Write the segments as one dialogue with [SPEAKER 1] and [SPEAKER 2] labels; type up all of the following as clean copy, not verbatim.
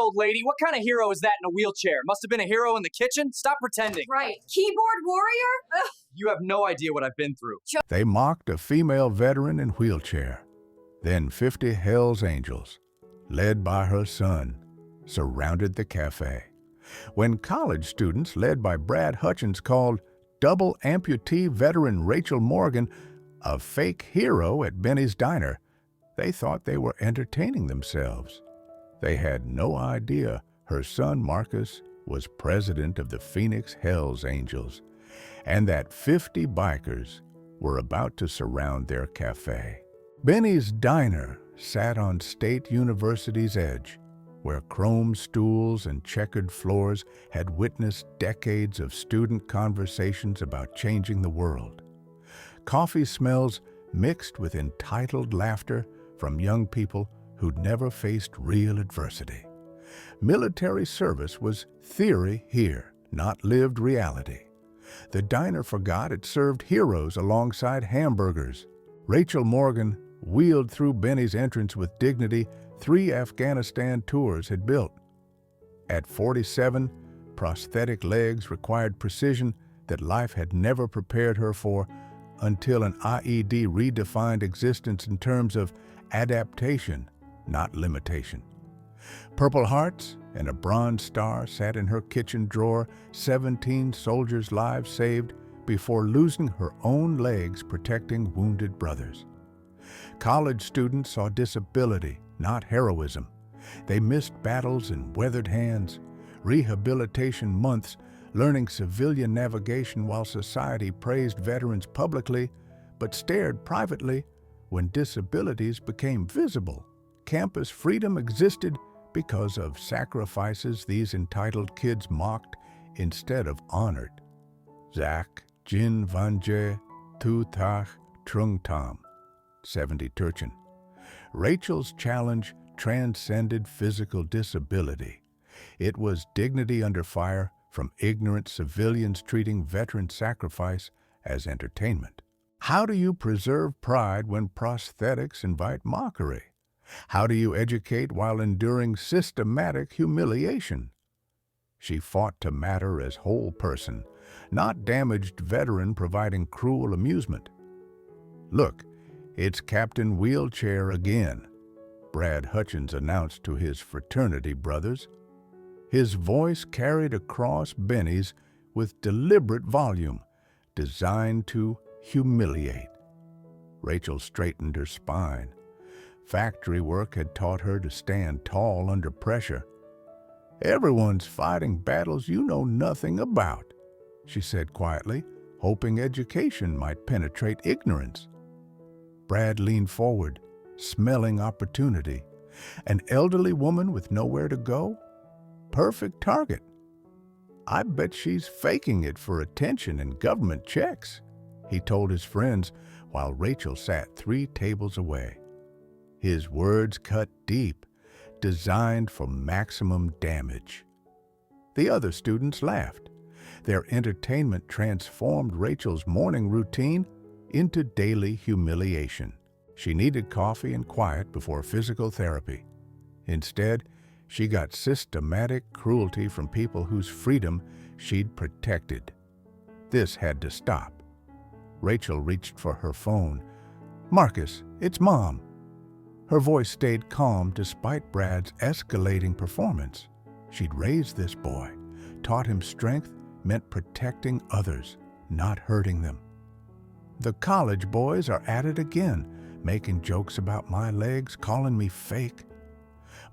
[SPEAKER 1] old lady. What kind of hero is that in a wheelchair? Must have been a hero in the kitchen? Stop pretending.
[SPEAKER 2] Right. Keyboard warrior? Ugh.
[SPEAKER 1] You have no idea what I've been through.
[SPEAKER 3] They mocked a female veteran in wheelchair. Then 50 Hells Angels, led by her son, surrounded the cafe. When college students, led by Brad Hutchins, called double amputee veteran Rachel Morgan a fake hero at Benny's Diner, they thought they were entertaining themselves. They had no idea her son Marcus was president of the Phoenix Hells Angels, and that 50 bikers were about to surround their cafe. Benny's Diner sat on State University's edge, where chrome stools and checkered floors had witnessed decades of student conversations about changing the world. Coffee smells mixed with entitled laughter from young people who'd never faced real adversity. Military service was theory here, not lived reality. The diner forgot it served heroes alongside hamburgers. Rachel Morgan wheeled through Benny's entrance with dignity 3 Afghanistan tours had built. At 47, prosthetic legs required precision that life had never prepared her for until an IED redefined existence in terms of adaptation, not limitation. Purple Hearts and a Bronze Star sat in her kitchen drawer, 17 soldiers' lives saved before losing her own legs protecting wounded brothers. College students saw disability, not heroism. They missed battles and weathered hands, rehabilitation months, learning civilian navigation while society praised veterans publicly but stared privately when disabilities became visible. Campus freedom existed because of sacrifices these entitled kids mocked instead of honored. Zach, Jin Vanje, Tu Tach, Trung Tam, 70 Turchin. Rachel's challenge transcended physical disability. It was dignity under fire from ignorant civilians treating veteran sacrifice as entertainment. How do you preserve pride when prosthetics invite mockery? How do you educate while enduring systematic humiliation? She fought to matter as whole person, not damaged veteran providing cruel amusement. Look, it's Captain Wheelchair again, Brad Hutchins announced to his fraternity brothers. His voice carried across Benny's with deliberate volume, designed to humiliate. Rachel straightened her spine. Factory work had taught her to stand tall under pressure. "Everyone's fighting battles you know nothing about," she said quietly, hoping education might penetrate ignorance. Brad leaned forward, smelling opportunity. An elderly woman with nowhere to go? Perfect target. "I bet she's faking it for attention and government checks," he told his friends while Rachel sat 3 tables away. His words cut deep, designed for maximum damage. The other students laughed. Their entertainment transformed Rachel's morning routine into daily humiliation. She needed coffee and quiet before physical therapy. Instead, she got systematic cruelty from people whose freedom she'd protected. This had to stop. Rachel reached for her phone. "Marcus, it's Mom." Her voice stayed calm despite Brad's escalating performance. She'd raised this boy, taught him strength meant protecting others, not hurting them. The college boys are at it again, making jokes about my legs, calling me fake.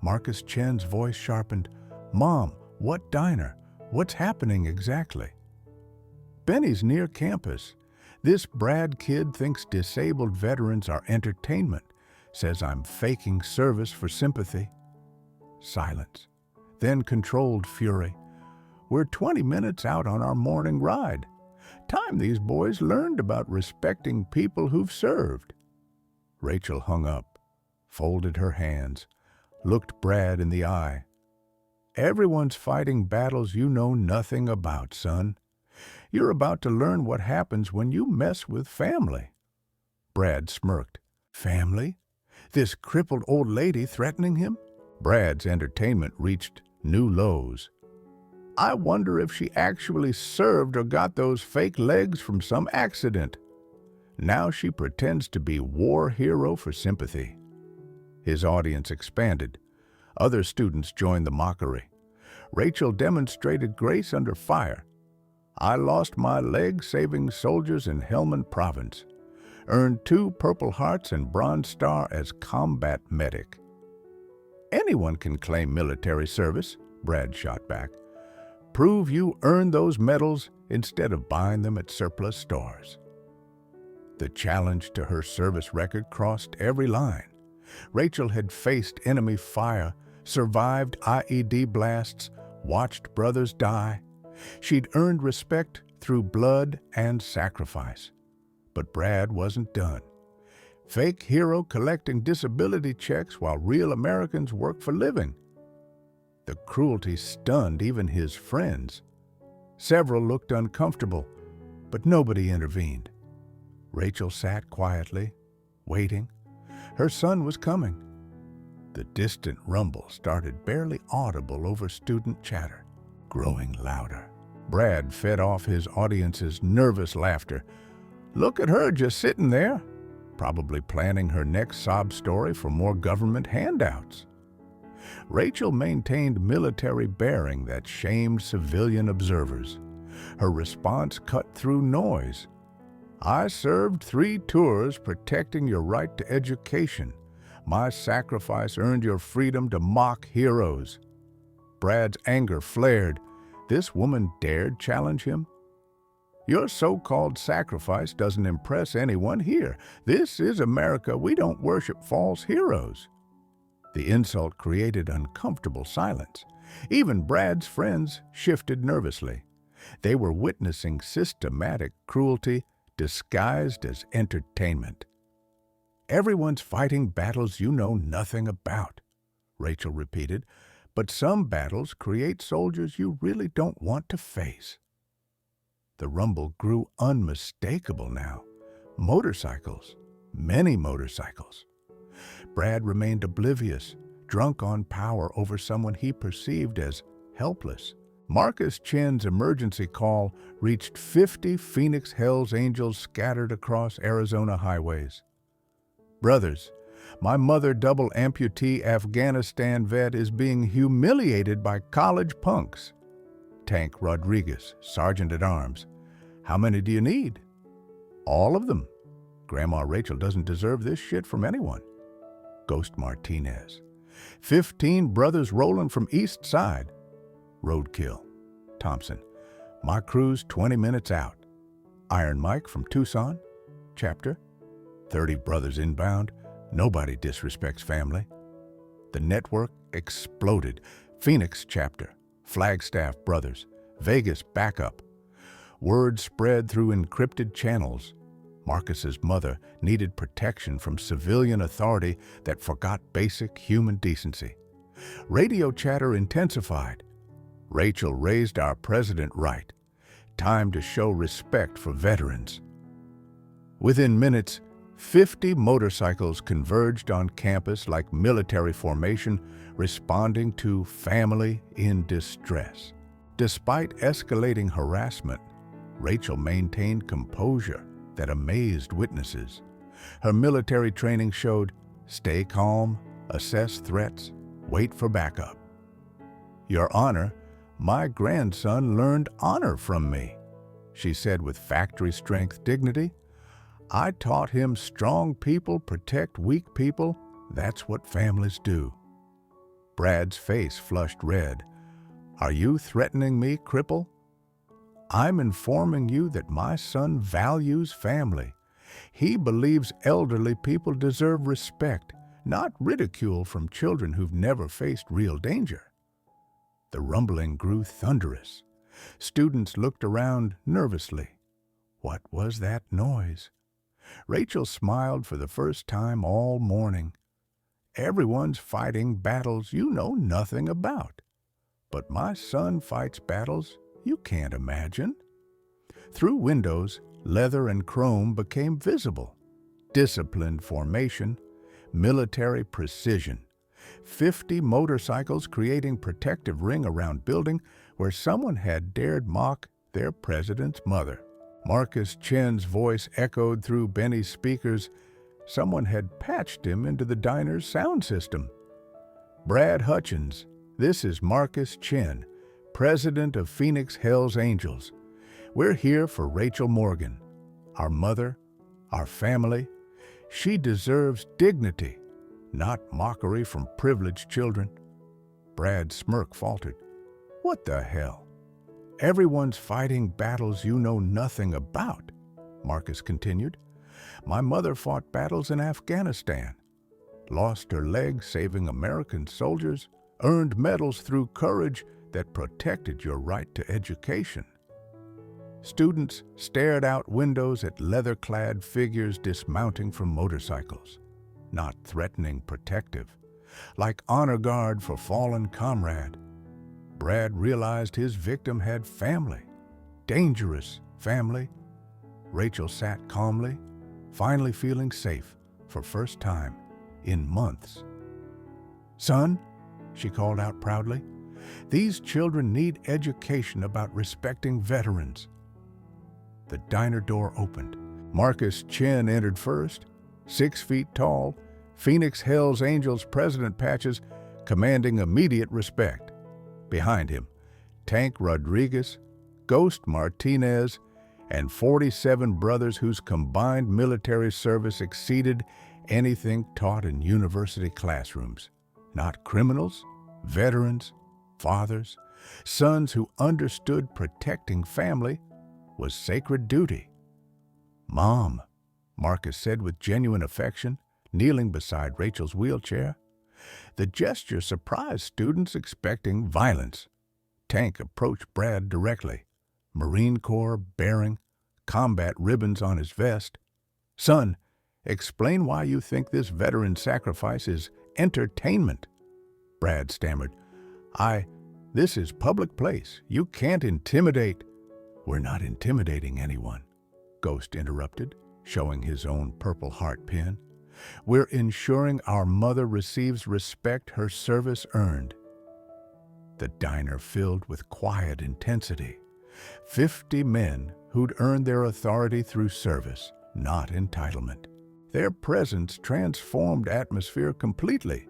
[SPEAKER 3] Marcus Chen's voice sharpened. "Mom, what diner? What's happening exactly?" "Benny's near campus. This Brad kid thinks disabled veterans are entertainment, says I'm faking service for sympathy." Silence, then controlled fury. "We're 20 minutes out on our morning ride. Time these boys learned about respecting people who've served." Rachel hung up, folded her hands, looked Brad in the eye. "Everyone's fighting battles you know nothing about, son. You're about to learn what happens when you mess with family." Brad smirked. "Family? This crippled old lady threatening him? Brad's entertainment reached new lows. I wonder if she actually served or got those fake legs from some accident. Now she pretends to be war hero for sympathy. His audience expanded. Other students joined the mockery. Rachel demonstrated grace under fire. I lost my leg saving soldiers in Helmand Province. Earned 2 Purple Hearts and Bronze Star as combat medic. Anyone can claim military service, Brad shot back. Prove you earned those medals instead of buying them at surplus stores. The challenge to her service record crossed every line. Rachel had faced enemy fire, survived IED blasts, watched brothers die. She'd earned respect through blood and sacrifice. But Brad wasn't done. Fake hero collecting disability checks while real Americans work for living. The cruelty stunned even his friends. Several looked uncomfortable, but nobody intervened. Rachel sat quietly, waiting. Her son was coming. The distant rumble started barely audible over student chatter, growing louder. Brad fed off his audience's nervous laughter. Look at her just sitting there, probably planning her next sob story for more government handouts. Rachel maintained military bearing that shamed civilian observers. Her response cut through noise. I served 3 tours protecting your right to education. My sacrifice earned your freedom to mock heroes. Brad's anger flared. This woman dared challenge him? Your so-called sacrifice doesn't impress anyone here. This is America. We don't worship false heroes. The insult created uncomfortable silence. Even Brad's friends shifted nervously. They were witnessing systematic cruelty disguised as entertainment. Everyone's fighting battles you know nothing about, Rachel repeated, but some battles create soldiers you really don't want to face. The rumble grew unmistakable now. Motorcycles, many motorcycles. Brad remained oblivious, drunk on power over someone he perceived as helpless. Marcus Chin's emergency call reached 50 Phoenix Hells Angels scattered across Arizona highways. Brothers, my mother, double amputee Afghanistan vet, is being humiliated by college punks. Tank Rodriguez, Sergeant at Arms. How many do you need? All of them. Grandma Rachel doesn't deserve this shit from anyone. Ghost Martinez. 15 brothers rolling from East Side. Roadkill. Thompson. My crew's 20 minutes out. Iron Mike from Tucson. Chapter. 30 brothers inbound. Nobody disrespects family. The network exploded. Phoenix chapter. Flagstaff brothers. Vegas backup. Word spread through encrypted channels. Marcus's mother needed protection from civilian authority that forgot basic human decency. Radio chatter intensified. Rachel raised our president right. Time to show respect for veterans. Within minutes, 50 motorcycles converged on campus like military formation, responding to family in distress. Despite escalating harassment, Rachel maintained composure that amazed witnesses. Her military training showed stay calm, assess threats, wait for backup. Your Honor, my grandson learned honor from me, she said with factory-strength dignity. I taught him strong people protect weak people. That's what families do. Brad's face flushed red. Are you threatening me, cripple? I'm informing you that my son values family. He believes elderly people deserve respect, not ridicule from children who've never faced real danger. The rumbling grew thunderous. Students looked around nervously. What was that noise? Rachel smiled for the first time all morning. Everyone's fighting battles you know nothing about. But my son fights battles you can't imagine. Through windows, leather and chrome became visible. Disciplined formation, military precision. 50 motorcycles creating protective ring around building where someone had dared mock their president's mother. Marcus Chen's voice echoed through Benny's speakers. Someone had patched him into the diner's sound system. Brad Hutchins, this is Marcus Chen, president of Phoenix Hells Angels. We're here for Rachel Morgan, our mother, our family. She deserves dignity, not mockery from privileged children. Brad's smirk faltered. What the hell? Everyone's fighting battles you know nothing about, Marcus continued. My mother fought battles in Afghanistan, lost her leg saving American soldiers, earned medals through courage that protected your right to education. Students stared out windows at leather-clad figures dismounting from motorcycles, not threatening, protective, like honor guard for fallen comrade. Brad realized his victim had family, dangerous family. Rachel sat calmly, finally feeling safe for first time in months. Son, she called out proudly, these children need education about respecting veterans. The diner door opened. Marcus Chen entered first, 6 feet tall, Phoenix Hells Angels president patches commanding immediate respect. Behind him, Tank Rodriguez, Ghost Martinez, and 47 brothers whose combined military service exceeded anything taught in university classrooms. Not criminals, veterans, fathers, sons who understood protecting family was sacred duty. Mom, Marcus said with genuine affection, kneeling beside Rachel's wheelchair. The gesture surprised students expecting violence. Tank approached Brad directly, Marine Corps bearing, combat ribbons on his vest. Son, explain why you think this veteran sacrifice is entertainment. Brad stammered. This is public place. You can't intimidate. We're not intimidating anyone, Ghost interrupted, showing his own Purple Heart pin. We're ensuring our mother receives respect her service earned. The diner filled with quiet intensity. 50 men who'd earned their authority through service, not entitlement. Their presence transformed atmosphere completely.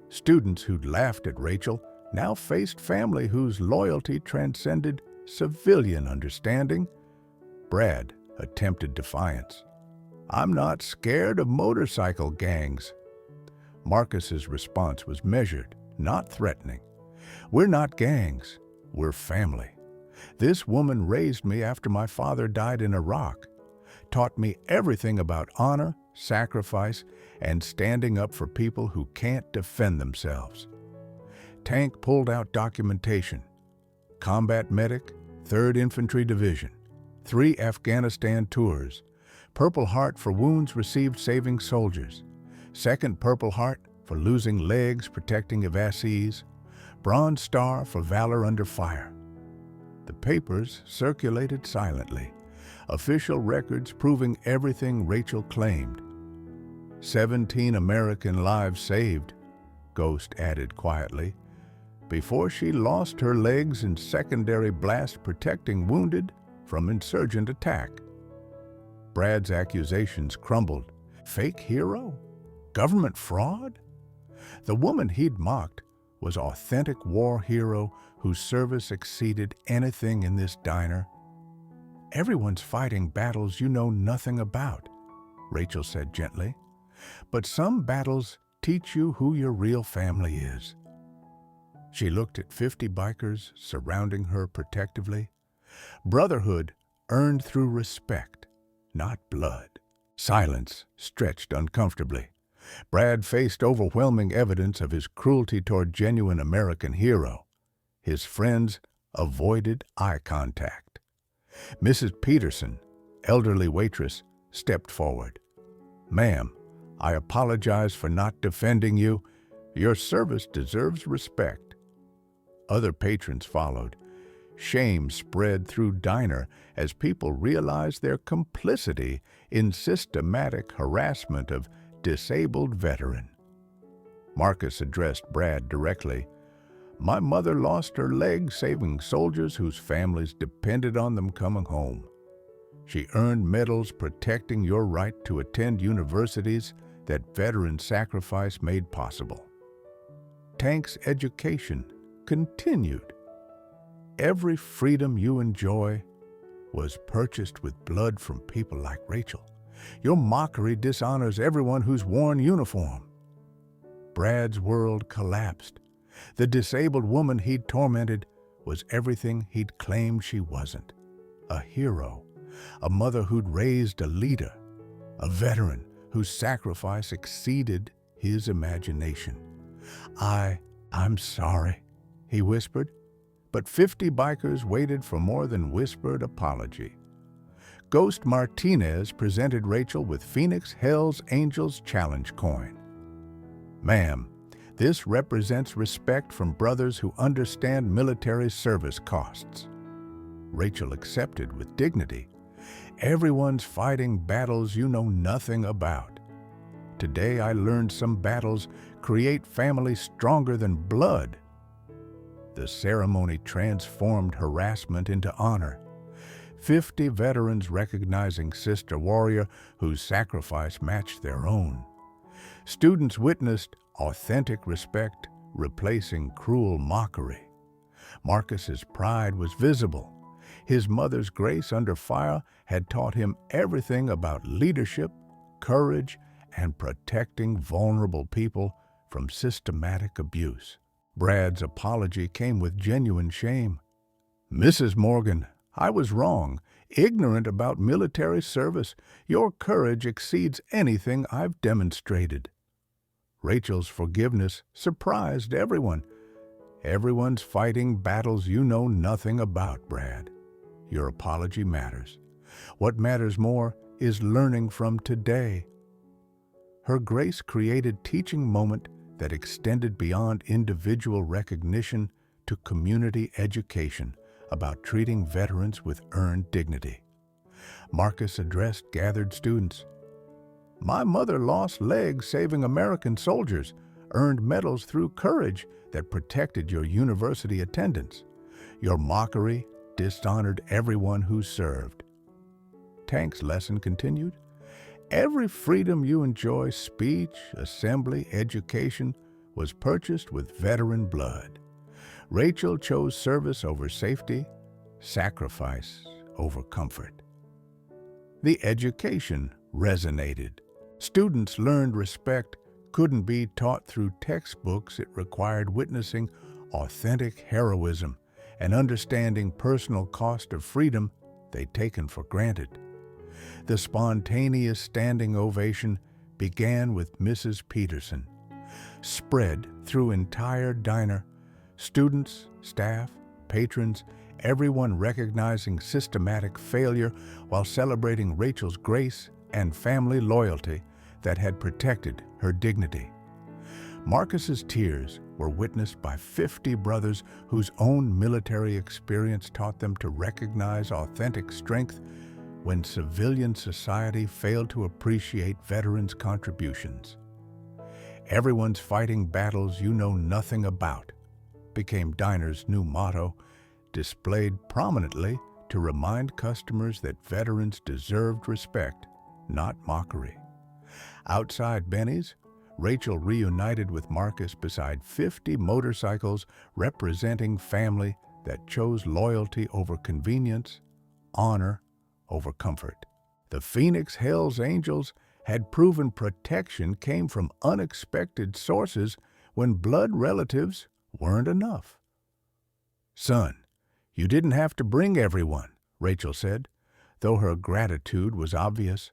[SPEAKER 3] Students who'd laughed at Rachel now faced family whose loyalty transcended civilian understanding. Brad attempted defiance. I'm not scared of motorcycle gangs. Marcus's response was measured, not threatening. We're not gangs, we're family. This woman raised me after my father died in Iraq, taught me everything about honor, sacrifice, and standing up for people who can't defend themselves. Tank pulled out documentation. Combat medic, 3rd Infantry Division, 3 Afghanistan tours, Purple Heart for wounds received saving soldiers, 2nd Purple Heart for losing legs protecting evasies, Bronze Star for valor under fire. The papers circulated silently, official records proving everything Rachel claimed. 17 American lives saved, Ghost added quietly, before she lost her legs in secondary blast protecting wounded from insurgent attack. Brad's accusations crumbled. Fake hero? Government fraud? The woman he'd mocked was authentic war hero whose service exceeded anything in this diner. Everyone's fighting battles you know nothing about, Rachel said gently. But some battles teach you who your real family is. She looked at 50 bikers surrounding her protectively. Brotherhood earned through respect, not blood. Silence stretched uncomfortably. Brad faced overwhelming evidence of his cruelty toward genuine American hero. His friends avoided eye contact. Mrs. Peterson, elderly waitress, stepped forward. Ma'am, I apologize for not defending you. Your service deserves respect. Other patrons followed. Shame spread through diner as people realized their complicity in systematic harassment of disabled veteran. Marcus addressed Brad directly. My mother lost her leg saving soldiers whose families depended on them coming home. She earned medals protecting your right to attend universities that veteran sacrifice made possible. Tank's education continued. Every freedom you enjoy was purchased with blood from people like Rachel. Your mockery dishonors everyone who's worn uniform. Brad's world collapsed. The disabled woman he'd tormented was everything he'd claimed she wasn't. A hero, a mother who'd raised a leader, a veteran whose sacrifice exceeded his imagination. I'm sorry, he whispered, but 50 bikers waited for more than whispered apology. Ghost Martinez presented Rachel with Phoenix Hell's Angels Challenge coin. Ma'am, this represents respect from brothers who understand military service costs. Rachel accepted with dignity. Everyone's fighting battles you know nothing about. Today I learned some battles create families stronger than blood. The ceremony transformed harassment into honor. 50 veterans recognizing Sister Warrior whose sacrifice matched their own. Students witnessed authentic respect replacing cruel mockery. Marcus's pride was visible. His mother's grace under fire had taught him everything about leadership, courage, and protecting vulnerable people from systematic abuse. Brad's apology came with genuine shame. Mrs. Morgan, I was wrong, ignorant about military service. Your courage exceeds anything I've demonstrated. Rachel's forgiveness surprised everyone. Everyone's fighting battles you know nothing about, Brad. Your apology matters. What matters more is learning from today. Her grace created teaching moment that extended beyond individual recognition to community education about treating veterans with earned dignity. Marcus addressed gathered students. My mother lost legs saving American soldiers, earned medals through courage that protected your university attendance. Your mockery dishonored everyone who served. Tank's lesson continued. Every freedom you enjoy, speech, assembly, education, was purchased with veteran blood. Rachel chose service over safety, sacrifice over comfort. The education resonated. Students learned respect couldn't be taught through textbooks. It required witnessing authentic heroism and understanding personal cost of freedom they'd taken for granted. The spontaneous standing ovation began with Mrs. Peterson. Spread through entire diner, students, staff, patrons, everyone recognizing systematic failure while celebrating Rachel's grace and family loyalty that had protected her dignity. Marcus's tears were witnessed by 50 brothers whose own military experience taught them to recognize authentic strength when civilian society failed to appreciate veterans' contributions. Everyone's fighting battles you know nothing about became Diner's new motto, displayed prominently to remind customers that veterans deserved respect, not mockery. Outside Benny's, Rachel reunited with Marcus beside 50 motorcycles representing family that chose loyalty over convenience, honor over comfort. The Phoenix Hell's Angels had proven protection came from unexpected sources when blood relatives weren't enough. Son, you didn't have to bring everyone, Rachel said, though her gratitude was obvious.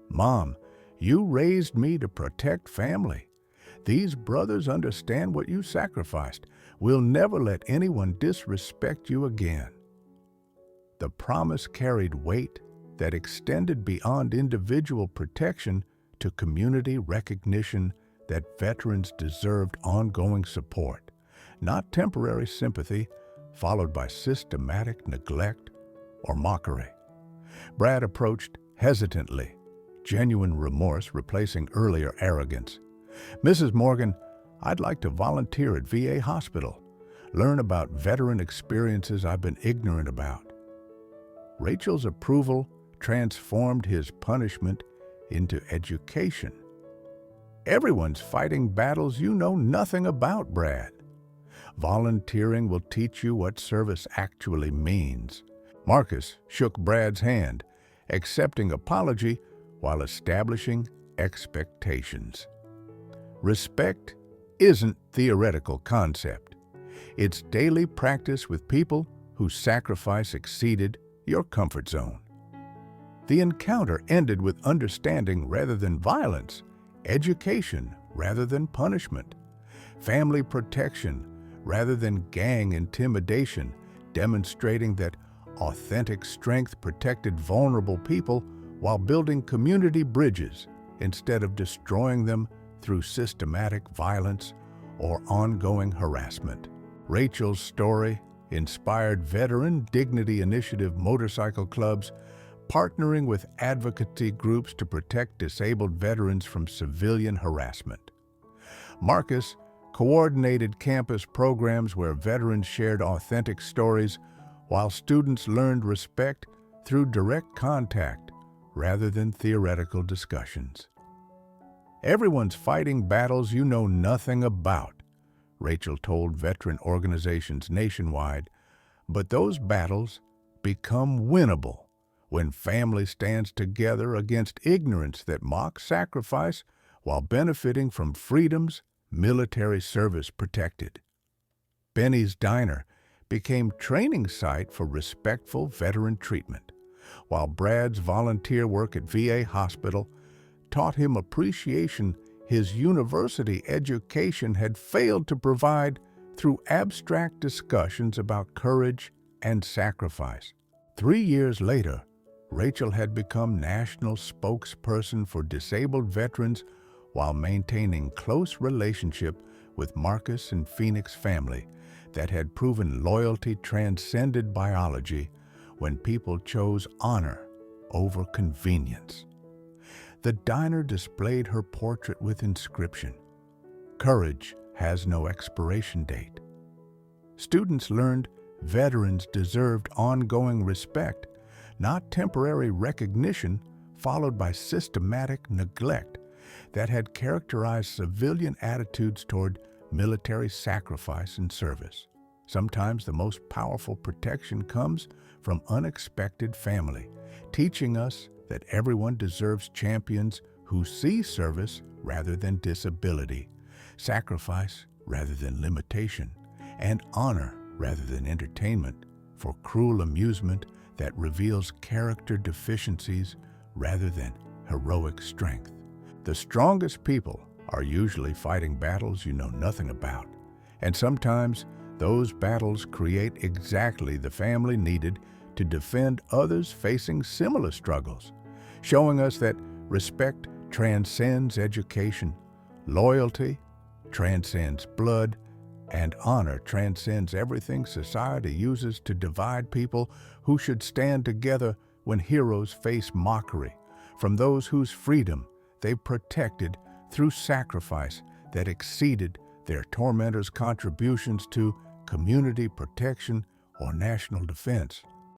[SPEAKER 3] Mom, you raised me to protect family. These brothers understand what you sacrificed. We'll never let anyone disrespect you again. The promise carried weight that extended beyond individual protection to community recognition that veterans deserved ongoing support, not temporary sympathy followed by systematic neglect or mockery. Brad approached hesitantly, genuine remorse replacing earlier arrogance. Mrs. Morgan, I'd like to volunteer at VA Hospital, learn about veteran experiences I've been ignorant about. Rachel's approval transformed his punishment into education. Everyone's fighting battles you know nothing about, Brad. Volunteering will teach you what service actually means. Marcus shook Brad's hand, accepting apology while establishing expectations. Respect isn't theoretical concept. It's daily practice with people whose sacrifice exceeded your comfort zone. The encounter ended with understanding rather than violence, education rather than punishment, family protection rather than gang intimidation, demonstrating that authentic strength protected vulnerable people while building community bridges instead of destroying them through systematic violence or ongoing harassment. Rachel's story inspired Veteran Dignity Initiative motorcycle clubs, partnering with advocacy groups to protect disabled veterans from civilian harassment. Marcus coordinated campus programs where veterans shared authentic stories while students learned respect through direct contact rather than theoretical discussions. Everyone's fighting battles you know nothing about, Rachel told veteran organizations nationwide, but those battles become winnable when family stands together against ignorance that mocks sacrifice while benefiting from freedoms military service protected. Benny's Diner became training site for respectful veteran treatment, while Brad's volunteer work at VA Hospital taught him appreciation his university education had failed to provide through abstract discussions about courage and sacrifice. 3 years later, Rachel had become national spokesperson for disabled veterans while maintaining close relationship with Marcus and Phoenix family that had proven loyalty transcended biology when people chose honor over convenience. The diner displayed her portrait with inscription, "Courage has no expiration date." Students learned veterans deserved ongoing respect, not temporary recognition followed by systematic neglect that had characterized civilian attitudes toward military sacrifice and service. Sometimes the most powerful protection comes from unexpected family, teaching us that everyone deserves champions who see service rather than disability, sacrifice rather than limitation, and honor rather than entertainment for cruel amusement that reveals character deficiencies rather than heroic strength. The strongest people are usually fighting battles you know nothing about, and sometimes those battles create exactly the family needed to defend others facing similar struggles, showing us that respect transcends education, loyalty transcends blood, and honor transcends everything society uses to divide people who should stand together when heroes face mockery from those whose freedom they protected through sacrifice that exceeded their tormentors' contributions to community protection or national defense.